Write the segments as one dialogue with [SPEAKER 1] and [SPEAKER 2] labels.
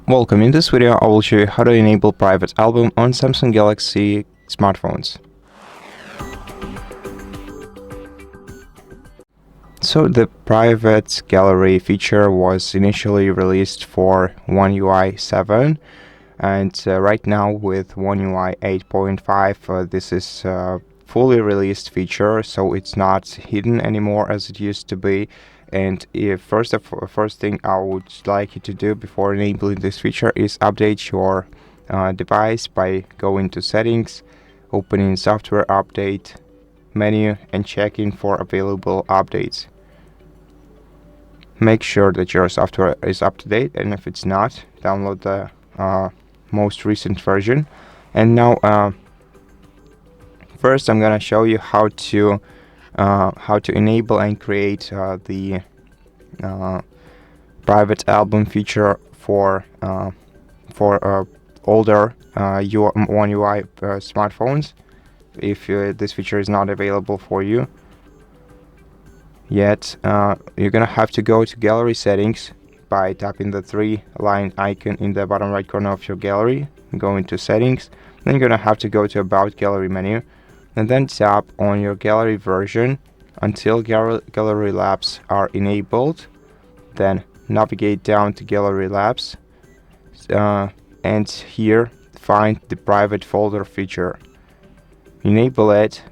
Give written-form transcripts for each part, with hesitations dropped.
[SPEAKER 1] Welcome. In this video I will show you how to enable private album on Samsung Galaxy smartphones. So the private gallery feature was initially released for One UI 7, and right now with One UI 8.5 this is fully released feature, so it's not hidden anymore as it used to be. And first thing I would like you to do before enabling this feature is update your device by going to settings, opening software update menu and checking for available updates. Make sure that your software is up to date, and if it's not, download the most recent version. And now first I'm gonna show you how to enable and create the private album feature for older One UI smartphones, if this feature is not available for you yet. You're gonna have to go to gallery settings by tapping the three-line icon in the bottom right corner of your gallery. Go into settings, then you're gonna have to go to about gallery menu, and then tap on your gallery version until gallery labs are enabled. Then navigate down to gallery labs and here find the private folder feature. Enable it,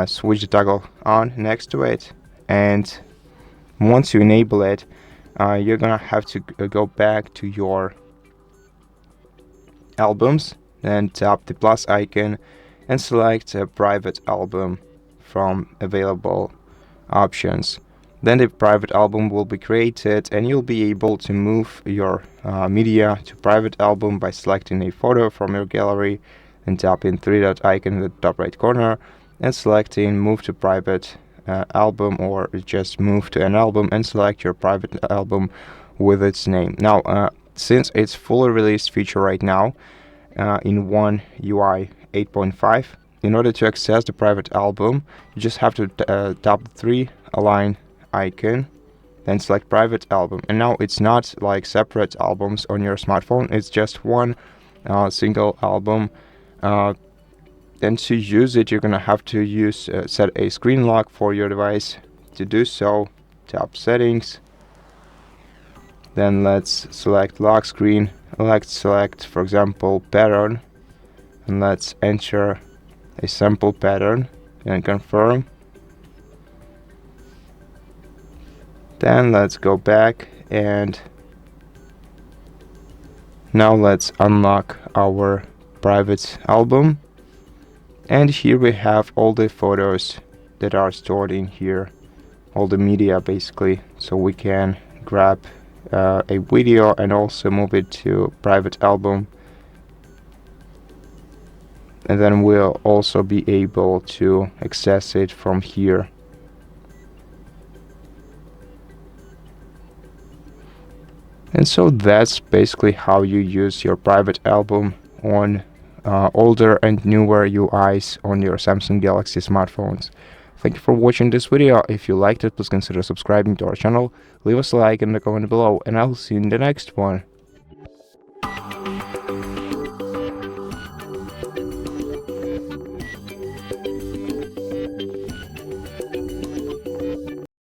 [SPEAKER 1] switch the toggle on next to it, and once you enable it, you're gonna have to go back to your albums, then tap the plus icon and select a private album from available options. Then the private album will be created, and you'll be able to move your media to private album by selecting a photo from your gallery and tapping three-dot icon in the top right corner and selecting move to private album, or just move to an album and select your private album with its name. Now since it's fully released feature right now in One UI 8.5, in order to access the private album, you just have to tap the three-line icon, then select private album. And now it's not like separate albums on your smartphone, it's just one single album. And to use it, you're gonna have to set a screen lock for your device. To do so, tap settings, then let's select lock screen. Let's select, for example, pattern, and let's enter a sample pattern and confirm. Then let's go back, and now let's unlock our private album. And here we have all the photos that are stored in here, all the media basically, so we can grab a video and also move it to private album, and then we'll also be able to access it from here. And so that's basically how you use your private album on older and newer UIs on your Samsung Galaxy smartphones. Thank you for watching this video. If you liked it, please consider subscribing to our channel, leave us a like and a comment below, and I'll see you in the next one.